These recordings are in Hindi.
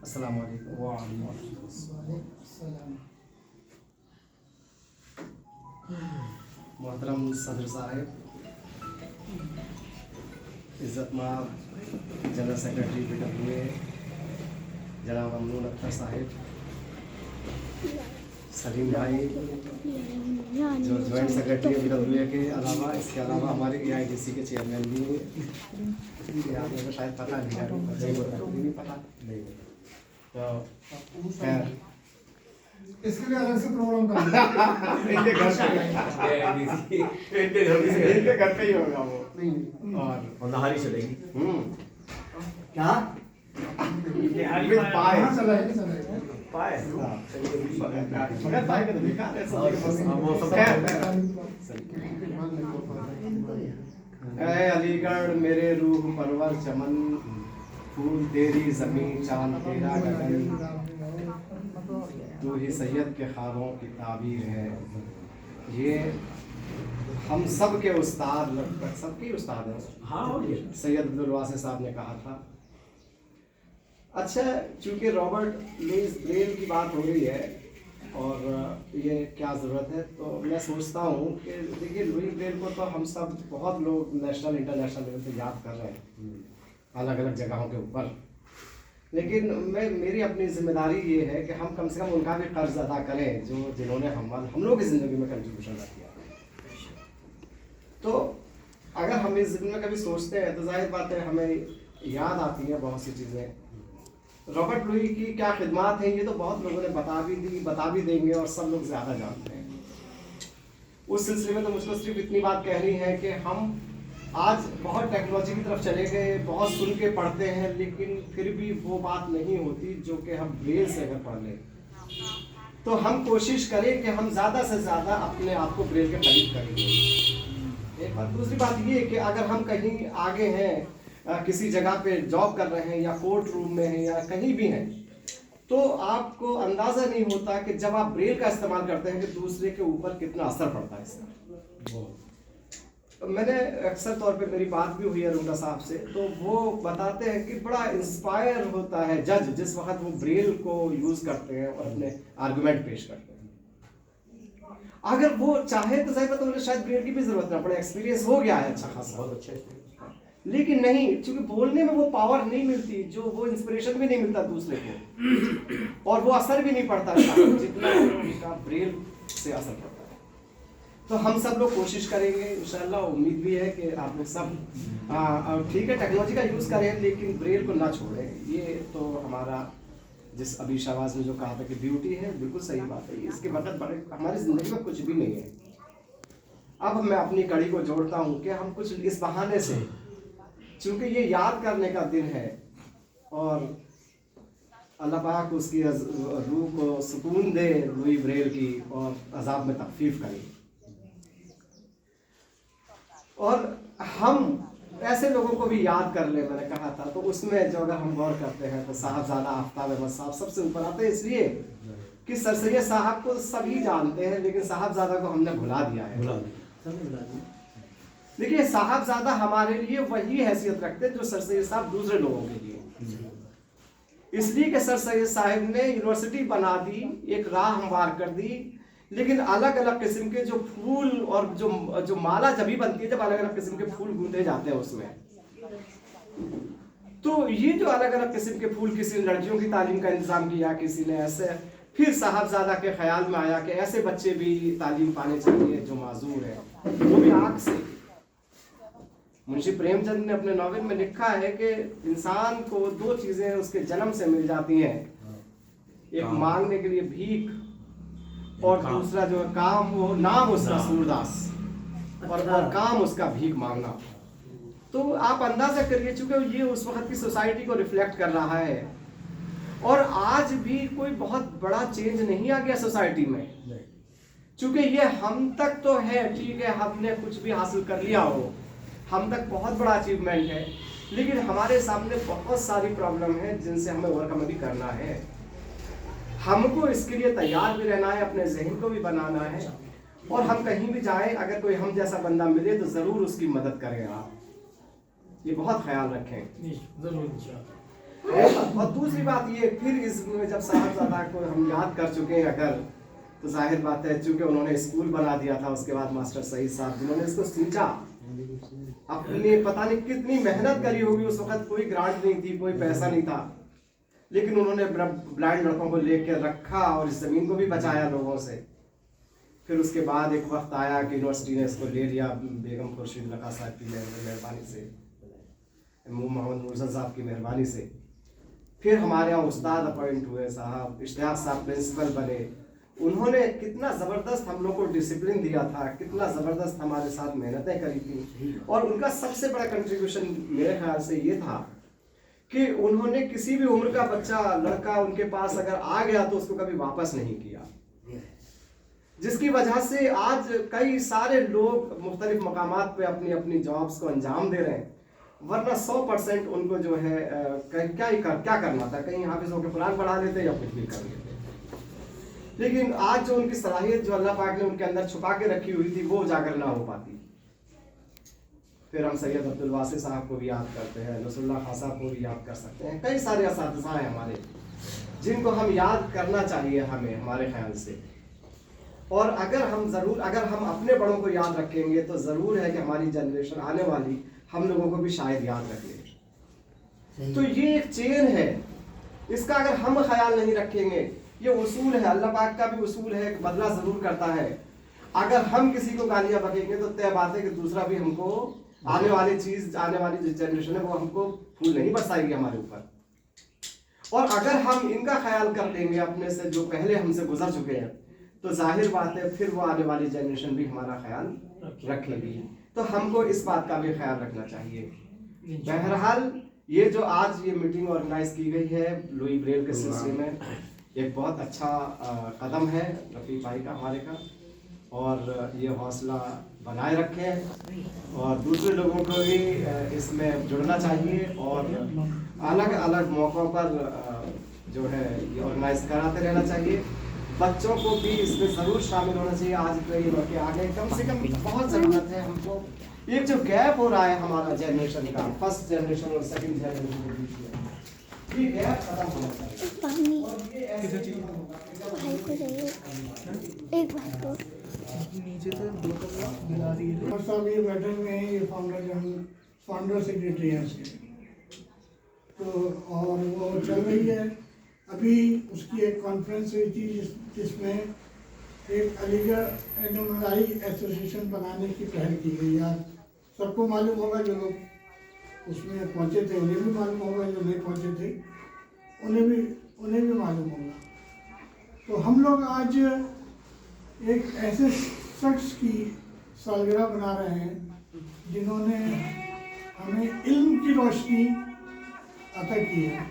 अस्सलाम वालेकुम। मोहतरम सदर साहब, इज़्ज़तमाब जनरल सेक्रेटरी PWA जनाब अमनून अख्तर साहिब, सलीम भाई जो जॉइंट सेक्रेटरी PWA के अलावा, इसके अलावा हमारे AIDC के चेयरमैन भी हैं। आपको तो शायद पता नहीं है, नहीं पता नहीं। तो खैर इसके लिए अलग से प्रोग्राम कर इनके घर पे ही होगा वो। और नहारी चलेगी क्या निहारी पाए चला है पाए मगर भाई का तो देखा ऐसा ऐ अलीगढ़ मेरे रूह परवर चमन, फूल तेरी जमीन चांद तेरा गगन, तू ही सैयद के ख्वाबों की ताबीर है। ये हम सब के उस्ताद, लगभग सबके उस्ताद हैं। हाँ सैयद अब्दुल वासिफ साहब ने कहा था। अच्छा, चूंकि रॉबर्ट लुईस ब्रेल की बात हो रही है और ये क्या ज़रूरत है, तो मैं सोचता हूँ कि देखिए लुई ब्रेल को तो हम सब बहुत लोग नेशनल इंटरनेशनल लेवल पे याद कर रहे हैं अलग अलग जगहों के ऊपर, लेकिन मेरी अपनी जिम्मेदारी ये है कि हम कम से कम उनका भी कर्ज अदा करें जो जिन्होंने हम लोग की ज़िंदगी में कंट्रीब्यूशन किया। तो अगर हम इस ज़िंदगी में कभी सोचते हैं तो जाहिर बात है हमें याद आती है बहुत सी चीज़ें। रॉबर्ट लुई की क्या खिदमात हैं ये तो बहुत लोगों ने बता भी देंगे और सब लोग ज़्यादा जानते हैं। उस सिलसिले में तो मुझको सिर्फ इतनी बात कहनी है कि हम आज बहुत टेक्नोलॉजी की तरफ चले गए, बहुत सुन के पढ़ते हैं, लेकिन फिर भी वो बात नहीं होती जो कि हम ब्रेल से अगर पढ़ लें तो हम कोशिश करें कि हम ज़्यादा से ज़्यादा अपने आप को ब्रेल के करीब करेंगे। एक बात, दूसरी बात ये कि अगर हम कहीं आगे हैं, किसी जगह पे जॉब कर रहे हैं या कोर्ट रूम में हैं या कहीं भी हैं, तो आपको अंदाज़ा नहीं होता कि जब आप ब्रेल का इस्तेमाल करते हैं कि दूसरे के ऊपर कितना असर पड़ता है इसका। मैंने अक्सर तौर पे मेरी बात भी हुई है रुंडा साहब से, तो वो बताते हैं कि बड़ा इंस्पायर होता है जज जिस वक्त वो ब्रेल को यूज़ करते हैं और अपने आर्गुमेंट पेश करते हैं। अगर वो चाहे तो सही, तो उन्हें शायद ब्रेल की भी जरूरत ना पड़े, एक्सपीरियंस हो गया है अच्छा खासा, बहुत अच्छा है। लेकिन नहीं, क्योंकि बोलने में वो पावर नहीं मिलती, जो वो इंस्पिरेशन भी नहीं मिलता दूसरे को, और वो असर भी नहीं पड़ता जितना उनका ब्रेल से असर पड़ता है। तो हम सब लोग कोशिश करेंगे इंशाल्लाह, उम्मीद भी है कि आप लोग सब ठीक है टेक्नोलॉजी का यूज़ करें लेकिन ब्रेल को ना छोड़ें। ये तो हमारा जिस अभी शहबाज ने जो कहा था कि ब्यूटी है, बिल्कुल सही बात है। इसके बगैर बड़े हमारी ज़िंदगी में कुछ भी नहीं है। अब मैं अपनी कड़ी को जोड़ता हूँ कि हम कुछ इस बहाने से, चूँकि ये याद करने का दिन है और अल्लाह पाक उसकी रूह को सुकून दे लुई ब्रेल की और अजाब में तखफीफ करे, और हम ऐसे लोगों को भी याद कर ले। मैंने कहा था तो उसमें जो अगर हम गौर करते हैं तो साहबजादा आफ्ताब अहमद साहब सबसे ऊपर आते हैं, इसलिए कि सर सैयद साहब को सभी जानते हैं लेकिन साहबजादा को हमने भुला दिया है। देखिए साहबजादा हमारे लिए वही हैसियत रखते हैं जो सर सैयद साहब दूसरे लोगों के लिए, इसलिए कि सर सैयद साहब ने यूनिवर्सिटी बना दी, एक राह हमवार कर दी, लेकिन अलग अलग किस्म के जो फूल और जो माला जब भी बनती है जब अलग अलग किस्म के फूल गूंथे जाते हैं उसमें, तो ये जो अलग अलग किस्म के फूल, किसी ने लड़कियों की तालीम का इंतजाम किया, किसी ने ऐसे, फिर साहबजादा के ख्याल में आया कि ऐसे बच्चे भी तालीम पाने चाहिए जो माजूर है, वो भी आग से। मुंशी प्रेमचंद ने अपने नॉवेल में लिखा है कि इंसान को दो चीजें उसके जन्म से मिल जाती हैं, एक मांगने के लिए भीख और दूसरा जो काम, वो नाम उसका सूरदास और काम उसका भीख मांगना। तो आप अंदाजा करिए, चूंकि ये उस वक्त की सोसाइटी को रिफ्लेक्ट कर रहा है और आज भी कोई बहुत बड़ा चेंज नहीं आ गया सोसाइटी में, चूंकि ये हम तक तो है, ठीक है हमने कुछ भी हासिल कर लिया हो, हम तक बहुत बड़ा अचीवमेंट है, लेकिन हमारे सामने बहुत सारी प्रॉब्लम है जिनसे हमें ओवरकम भी करना है। हमको इसके लिए तैयार भी रहना है, अपने जहन को भी बनाना है, और हम कहीं भी जाएं अगर कोई हम जैसा बंदा मिले तो ज़रूर उसकी मदद करें। आप ये बहुत ख्याल रखें। और दूसरी बात ये, फिर इसमें जब साहबजादा को हम याद कर चुके हैं अगर, तो जाहिर बात है चूंकि उन्होंने स्कूल बना दिया था, उसके बाद मास्टर सईद साहब जिन्होंने इसको सींचा, अपनी पता नहीं कितनी मेहनत करी होगी, उस वक्त कोई ग्रांट नहीं थी, कोई पैसा नहीं था, लेकिन उन्होंने ब्लाइंड लड़कों को लेकर रखा और इस जमीन को भी बचाया लोगों से। फिर उसके बाद एक वक्त आया कि यूनिवर्सिटी ने इसको ले लिया बेगम खुर्शीद लखा साहब की मेहरबानी से, मोहम्मद मुर्जा साहब की मेहरबानी से। फिर हमारे यहाँ उस्ताद अपॉइंट हुए साहब, इश्तियाक साहब प्रिंसिपल बने, उन्होंने कितना ज़बरदस्त हम लोग को डिसिप्लिन दिया था, कितना ज़बरदस्त हमारे साथ मेहनतें करी थी। और उनका सबसे बड़ा कंट्रीब्यूशन मेरे ख्याल से ये था कि उन्होंने किसी भी उम्र का बच्चा लड़का उनके पास अगर आ गया तो उसको कभी वापस नहीं किया, जिसकी वजह से आज कई सारे लोग मुख्तलिफ मकामात पे अपनी अपनी जॉब्स को अंजाम दे रहे हैं। वरना 100% उनको जो है क्या करना था, कहीं हाफिज होकर कुरान पढ़ा लेते या कुछ भी कर लेते। लेकिन आज जो उनकी सलाहियत जो अल्लाह पाक ने उनके अंदर छुपा के रखी हुई थी वो उजागर ना हो पाती। फिर हम सैयद अब्दुल वासी साहब को भी याद करते हैं, नसरुल्लाह खान साहब को भी याद कर सकते हैं। कई सारे असातिज़ा हैं हमारे जिनको हम याद करना चाहिए हमें, हमारे ख्याल से। और अगर हम अपने बड़ों को याद रखेंगे तो ज़रूर है कि हमारी जनरेशन आने वाली हम लोगों को भी शायद याद रख ले। तो ये एक चेन है, इसका अगर हम ख्याल नहीं रखेंगे, ये उसूल है, अल्लाह पाक का भी उसूल है, बदला ज़रूर करता है। अगर हम किसी को गालियाँ बकेंगे तो तय बात है कि दूसरा भी हमको आने वाली जो जनरेशन है वो हमको फूल नहीं बरसाएगी हमारे ऊपर। और अगर हम इनका ख्याल कर लेंगे अपने से जो पहले हमसे गुजर चुके हैं, तो जाहिर बात है फिर वो आने वाली जनरेशन भी हमारा ख्याल रखेगी। तो हमको इस बात का भी ख्याल रखना चाहिए। बहरहाल ये जो आज ये मीटिंग ऑर्गेनाइज की गई है लुई ब्रेल के सिलसिले में, एक बहुत अच्छा कदम है रफ़ीक भाई का, हमारे का, और ये हौसला बनाए रखें और दूसरे लोगों को भी इसमें जुड़ना चाहिए और अलग अलग मौक़ों पर जो है ये ऑर्गेनाइज कराते रहना चाहिए। बच्चों को भी इसमें ज़रूर शामिल होना चाहिए। आज कई लड़के आ गए, कम से कम बहुत ज़रूरत है हमको। एक जो गैप हो रहा है हमारा जनरेशन का, फर्स्ट जनरेशन और सेकंड जनरेशन के बीच में, ये गैप खत्म होना चाहिए। और ये ऐसे भाई को चाहिए एक भाई को नीचे से गिरा रही है। और सब ये बैठे हुए हैं, ये फाउंडर सेक्रेटरी हैं इसके, तो और वो चल रही है। अभी उसकी एक कॉन्फ्रेंस हुई थी जिसमें एक अलीगढ़ एनुमलाई एसोसिएशन बनाने की पहल की गई। आज सबको मालूम होगा, जो लोग उसमें पहुंचे थे उन्हें भी मालूम होगा, जो नहीं पहुंचे थे उन्हें भी मालूम होगा। तो हम लोग आज एक ऐसे शख्स की सालगिरह बना रहे हैं जिन्होंने हमें इल्म की रोशनी अता की है।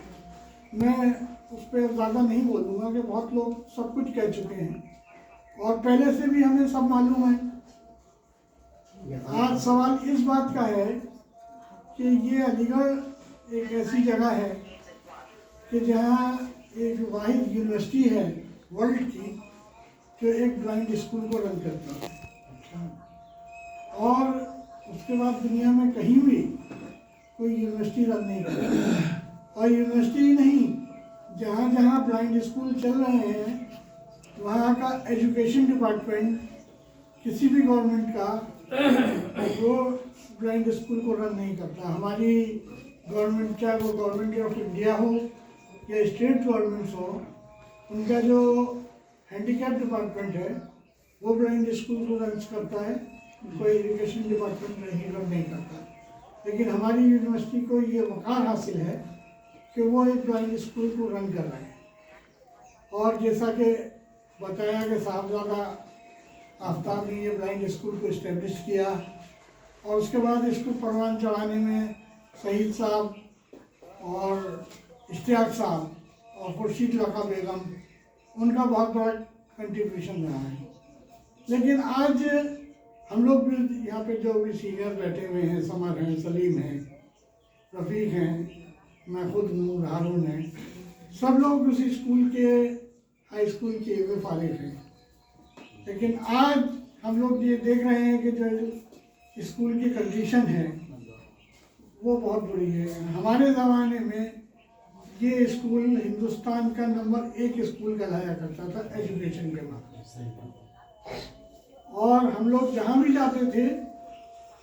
मैं उस पर ज़्यादा नहीं बोलूँगा कि बहुत लोग सब कुछ कह चुके हैं और पहले से भी हमें सब मालूम है। आज सवाल इस बात का है कि ये अलीगढ़ एक ऐसी जगह है कि जहाँ एक वाहिद यूनिवर्सिटी है वर्ल्ड की जो एक ब्लाइंड स्कूल को रन करती है, और उसके बाद दुनिया में कहीं भी कोई यूनिवर्सिटी रन नहीं करती। और यूनिवर्सिटी ही नहीं, जहाँ जहाँ ब्लाइंड स्कूल चल रहे हैं वहाँ का एजुकेशन डिपार्टमेंट किसी भी गवर्नमेंट का वो ब्लाइंड स्कूल को रन नहीं करता। हमारी गवर्नमेंट, चाहे वो गवर्नमेंट ऑफ इंडिया हो या स्टेट गवर्नमेंट्स हो, उनका जो हैंडीकैप डिपार्टमेंट है वो ब्लाइंड स्कूल को रन करता है, कोई एजुकेशन डिपार्टमेंट रन नहीं करता। लेकिन हमारी यूनिवर्सिटी को ये वक़ार हासिल है कि वो एक ब्लाइंड स्कूल को रन कर रहे हैं। और जैसा कि बताया कि साहबजादा आफ्ताब ने ये ब्लाइंड स्कूल को इस्टेब्लिश किया और उसके बाद इसको परवान चढ़ाने में सईद साहब और इश्तियाक साहब और खुर्शीद लखा बेगम, उनका बहुत बड़ा कंट्रीब्यूशन रहा है। लेकिन आज हम लोग भी यहाँ पे जो भी सीनियर बैठे हुए हैं, समर हैं, सलीम हैं, रफ़ीक हैं, मैं खुद हूँ, हारून है, सब लोग उसी स्कूल के, हाई स्कूल के वे फारिग हैं। लेकिन आज हम लोग ये देख रहे हैं कि जो स्कूल की कंडीशन है वो बहुत बुरी है। हमारे ज़माने में ये स्कूल हिंदुस्तान का नंबर 1 स्कूल कहलाया करता था एजुकेशन के मामले में। और हम लोग जहाँ भी जाते थे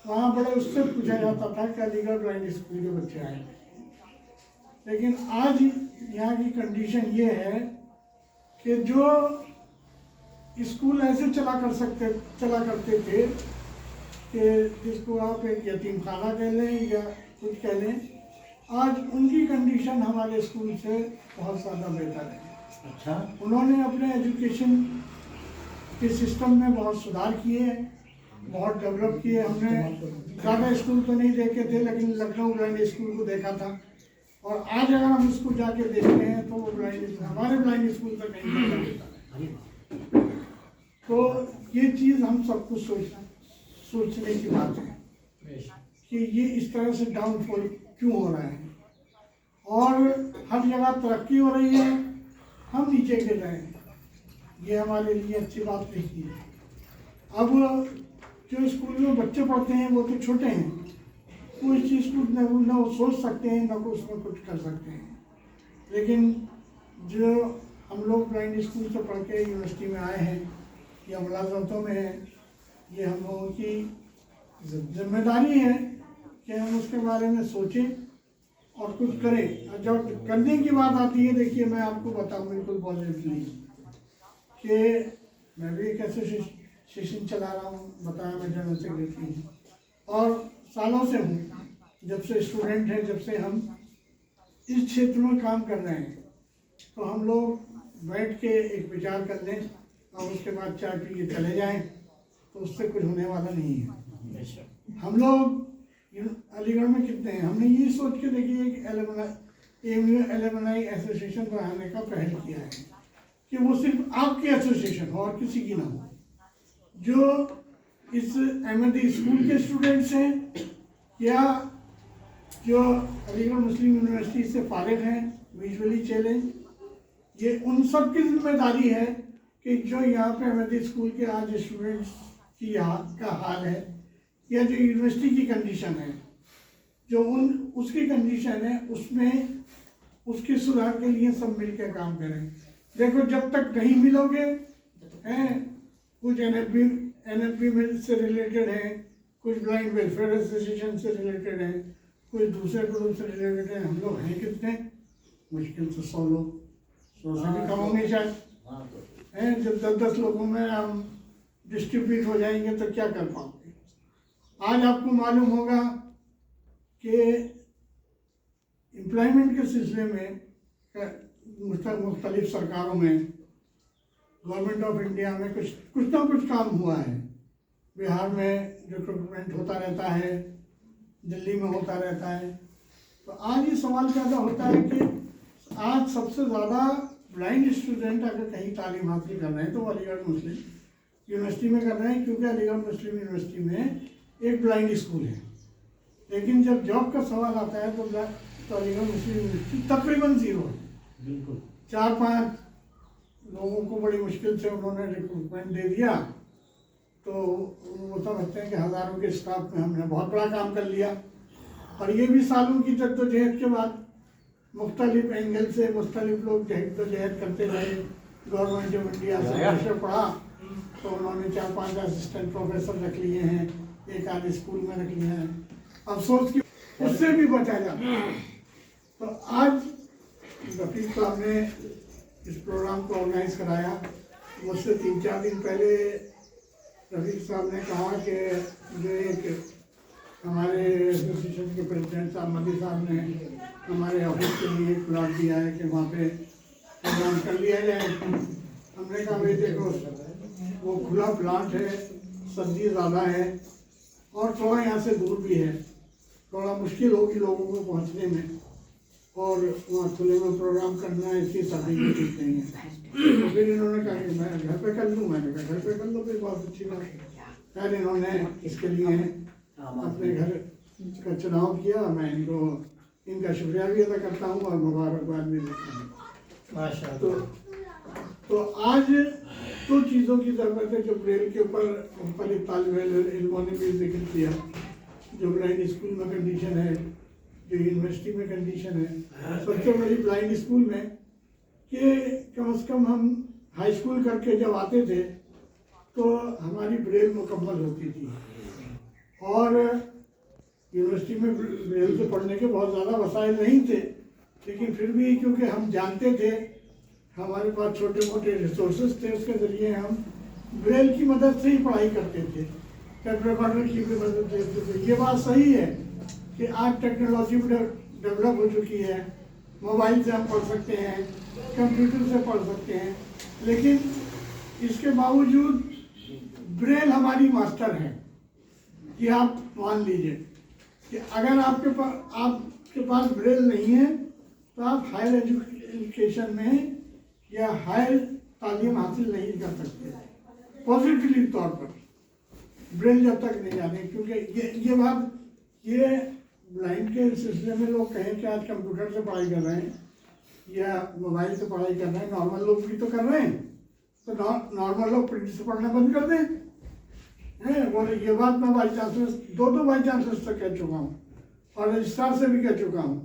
वहाँ बड़े उससे पूछा जाता था कि अलीगढ़ ब्लाइंड स्कूल के बच्चे आए। लेकिन आज यहाँ की कंडीशन ये है कि जो स्कूल ऐसे चला करते थे कि जिसको आप एक यतीम खाना कह लें या कुछ कह लें, आज उनकी कंडीशन हमारे स्कूल से बहुत ज़्यादा बेहतर है। अच्छा, उन्होंने अपने एजुकेशन के सिस्टम में बहुत सुधार किए, बहुत डेवलप किए। हमने ज़्यादा स्कूल तो नहीं देखे थे, लेकिन लखनऊ ब्लाइंड स्कूल को देखा था। और आज अगर हम उसको जाके देखते हैं तो वो हमारे ब्लाइंड स्कूल तक नहीं जाता है। तो ये चीज़ हम सबको सोचने की बात है कि ये इस तरह से डाउनफॉल क्यों हो रहा है। और हर जगह तरक्की हो रही है, हम नीचे गिर रहे हैं। ये हमारे लिए अच्छी बात नहीं है। अब जो स्कूल में बच्चे पढ़ते हैं वो तो छोटे हैं, वो इस चीज़ को न वो सोच सकते हैं, न को उसमें कुछ कर सकते हैं। लेकिन जो हम लोग ब्लाइंड स्कूल से पढ़ के यूनिवर्सिटी में आए हैं या मुलाजमतों में हैं, ये हम लोगों की जिम्मेदारी है कि हम उसके बारे में सोचें और कुछ करें। और जब करने की बात आती है, देखिए मैं आपको बताऊँ बिल्कुल पॉजिटिवली कि मैं भी एक एसोसिएशन चला रहा हूँ, बताया मैं जनरल सेक्रेटरी हूँ और सालों से हूँ, जब से स्टूडेंट हैं, जब से हम इस क्षेत्र में काम कर रहे हैं। तो हम लोग बैठ के एक विचार कर लें और उसके बाद चाय पी के चले जाएं, तो उससे कुछ होने वाला नहीं है। हम लोग अलीगढ़ में कितने हैं, हमने ये सोच के देखिए एक एलुमनाई एसोसिएशन बनाने का पहल किया है कि वो सिर्फ आपकी एसोसिएशन हो और किसी की ना हो। जो इस अहमदी स्कूल के स्टूडेंट्स हैं या जो अलीगढ़ मुस्लिम यूनिवर्सिटी से फारिग हैं, विजुअली चैलेंज, ये उन सब की जिम्मेदारी है कि जो यहाँ पे अहमदी स्कूल के आज स्टूडेंट्स की का हाल है या जो यूनिवर्सिटी की कंडीशन है, जो उसकी कंडीशन है, उसमें उसके सुधार के लिए सब मिलकर काम करें। देखो, जब तक नहीं मिलोगे हैं, कुछ एनएफबी में से रिलेटेड है, कुछ ब्लाइंड वेलफेयर एसोसिएशन से रिलेटेड है, कुछ दूसरे ग्रुप से रिलेटेड है। हम लोग हैं कितने, मुश्किल से 100 लोग, 100 से भी कम होंगे शायद हैं। जब 10-10 लोगों में हम डिस्ट्रीब्यूट हो जाएंगे तो क्या कर पाओगे। आज आपको मालूम होगा कि एम्प्लॉयमेंट के सिलसिले में मुख्तलिफ सरकारों में, गवर्नमेंट ऑफ इंडिया में कुछ ना कुछ काम हुआ है। बिहार में रिक्रूटमेंट होता रहता है, दिल्ली में होता रहता है। तो आज ये सवाल पैदा होता है कि आज सबसे ज़्यादा ब्लाइंड स्टूडेंट अगर कहीं तालीम हासिल कर रहे हैं तो अलीगढ़ मुस्लिम यूनिवर्सिटी में कर रहे हैं, क्योंकि अलीगढ़ मुस्लिम यूनिवर्सिटी में एक ब्लाइंड स्कूल है। लेकिन जब जॉब का सवाल आता है तो अलीगढ़ मुस्लिम यूनिवर्सिटी तकरीबन 0 है। बिल्कुल 4-5 लोगों को बड़ी मुश्किल से उन्होंने रिक्रूटमेंट दे दिया, तो वो समझते हैं कि हज़ारों के स्टाफ में हमने बहुत बड़ा काम कर लिया। और ये भी सालों की जद्दोजहद के बाद मुख्तलिफ एंगल से मुख्तलिफ लोग जद्दोजहद करते रहे। गवर्नमेंट ऑफ इंडिया से प्रेशर पड़ा तो उन्होंने 4-5 असिस्टेंट प्रोफेसर रख लिए हैं, एक आधे स्कूल में रख लिए हैं। अफसोस की उससे भी बचा जाता। तो आज रफीक साहब ने इस प्रोग्राम को ऑर्गेनाइज कराया। मुझसे 3-4 दिन पहले रफीक साहब ने कहा कि जो एक हमारे एसोसिएशन के प्रेसिडेंट साहब मदी साहब ने हमारे ऑफिस के लिए एक प्लाट दिया है कि वहाँ पे प्रोग्राम कर लिया जाए। हमने कहा भाई देखो, वो खुला प्लाट है, सब्जी ज़्यादा है और थोड़ा यहाँ से दूर भी है, थोड़ा मुश्किल होगी लोगों को पहुँचने में, और वहाँ खुले में प्रोग्राम करना है, इसकी सर्टिफिकेट ठीक नहीं है। तो फिर इन्होंने कहा कि मैं घर पे कर लूँ। मैंने कहा घर पे कर लो, फिर बहुत अच्छी बात है। फिर इन्होंने इसके लिए अपने घर का चुनाव किया। मैं इनका शुक्रिया भी अदा करता हूँ और मुबारकबाद भी देता हूँ। तो आज 2 चीज़ों की ज़रूरत है जो ब्रेल के ऊपर मुख्तलिफ तालिब इल्मों ने भी जिक्र किया। जो ब्लाइंड स्कूल में कंडीशन है, जो यूनिवर्सिटी में कंडीशन है सबसे बड़ी ब्लाइंड स्कूल में कि कम से कम हम हाई स्कूल करके जब आते थे तो हमारी ब्रेल मुकम्मल होती थी और यूनिवर्सिटी में ब्रेल से पढ़ने के बहुत ज़्यादा वसाइल नहीं थे, लेकिन फिर भी क्योंकि हम जानते थे, हमारे पास छोटे मोटे रिसोर्सेज थे, उसके ज़रिए हम ब्रेल की मदद से ही पढ़ाई करते थे, टेप रिकॉर्डर की भी मदद लेते थे। ये बात सही है कि आज टेक्नोलॉजी डेवलप हो चुकी है, मोबाइल से हम पढ़ सकते हैं, कंप्यूटर से पढ़ सकते हैं, लेकिन इसके बावजूद ब्रेल हमारी मास्टर है। कि आप मान लीजिए कि अगर आपके पास ब्रेल नहीं है तो आप हायर एजुकेशन में या हायर तालीम हासिल नहीं कर सकते पॉजिटिवली तौर पर, ब्रेल जब तक नहीं जाने। क्योंकि ये बात ये ब्लाइंड के सिलसिले में लोग कहें कि आज कंप्यूटर से पढ़ाई कर रहे हैं या मोबाइल से पढ़ाई कर रहे हैं, नॉर्मल लोग भी तो कर रहे हैं, तो नॉर्मल लोग प्रिंट से पढ़ना बंद कर दें है। और ये बात मैं वाइस चांसलर दो वाइस चांसलर से कह चुका हूँ और रजिस्ट्रार से भी कह चुका हूँ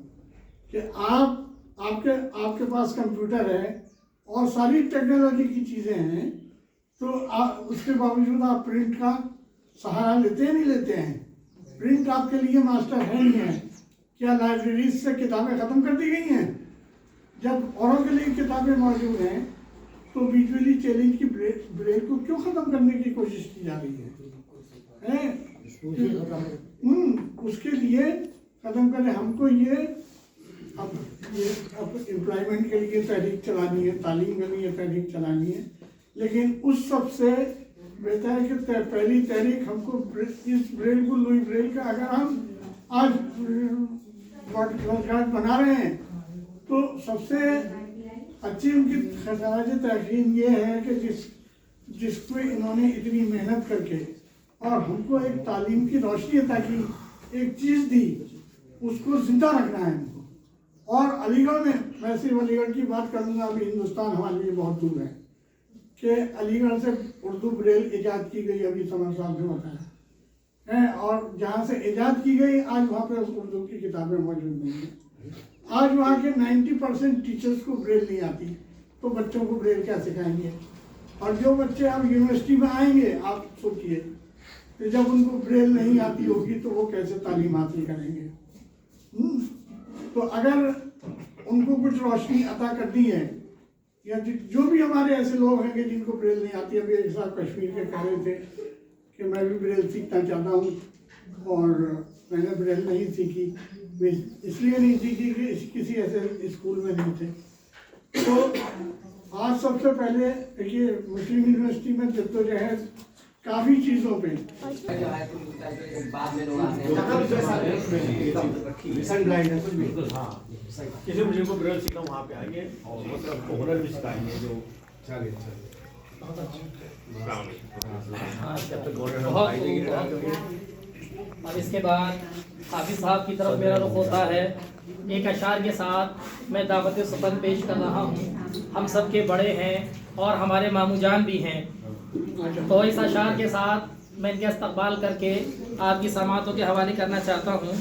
कि आपके पास कंप्यूटर है और सारी टेक्नोलॉजी की चीज़ें हैं, तो उसके बावजूद आप प्रिंट का सहारा लेते हैं नहीं लेते हैं। प्रिंट आपके लिए मास्टर है नहीं है। क्या लाइब्रेरी से किताबें ख़त्म कर दी गई हैं? जब औरों के लिए किताबें मौजूद हैं तो विजुअली चैलेंज की ब्रेल को क्यों ख़त्म करने की कोशिश की जा रही है? उसके लिए ख़त्म करें। हमको ये अब एम्प्लॉयमेंट के लिए तहरीक चलानी है, तालीम के लिए तहरीक चलानी है, लेकिन उस सबसे बेहतर है कि पहली तहरीक हमको इस ब्रेल को, लुई ब्रेल का अगर हम आज बना रहे हैं तो सबसे अच्छी उनकी खराज तहरीन ये है कि जिसको इन्होंने इतनी मेहनत करके और हमको एक तालीम की रोशनी अता की, एक चीज़ दी, उसको जिंदा रखना है हमको। और अलीगढ़ में, मैं सिर्फ अलीगढ़ की बात करूँगा, अभी हिंदुस्तान हमारे लिए बहुत दूर है, कि अलीगढ़ से उर्दू ब्रेल ईजाद की गई, अभी समर साहब ने बताया है, और जहाँ से ईजाद की गई आज वहाँ पे उर्दू की किताबें मौजूद नहीं हैं। आज वहाँ के 90% टीचर्स को ब्रेल नहीं आती, तो बच्चों को ब्रेल क्या सिखाएंगे? और जो बच्चे अब यूनिवर्सिटी में आएंगे, आप सोचिए, तो जब उनको ब्रेल नहीं आती होगी तो वो कैसे तालीम हासिल करेंगे? तो अगर उनको कुछ रोशनी अता करनी है, या जो भी हमारे ऐसे लोग हैं कि जिनको ब्रेल नहीं आती, अभी एक साहब कश्मीर के कह रहे थे कि मैं भी ब्रेल सीखना चाहता हूँ और मैंने ब्रेल नहीं सीखी, इसलिए नहीं सीखी कि किसी ऐसे स्कूल में नहीं थे। तो आज सबसे पहले देखिए, मुस्लिम यूनिवर्सिटी में जद्दोजहद काफ़ी चीज़ों पे किसी मुझे को ब्रेल सीखा वहाँ पे आएंगे और मतलब हुनर भी सिखाएंगे जो अब इसके बाद हाफिज साहब की तरफ मेरा रुख होता है। एक अशार के साथ मैं दावत सुपन पेश कर रहा हूँ। हम सब के बड़े हैं और हमारे मामूजान भी हैं, तो इस अशार के साथ मैं इनका इस्तकबाल करके आपकी समातों के हवाले करना चाहता हूँ।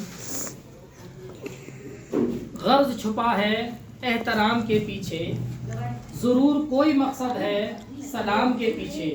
गर्ज छुपा है एहतराम के पीछे, ज़रूर कोई मकसद है सलाम के पीछे।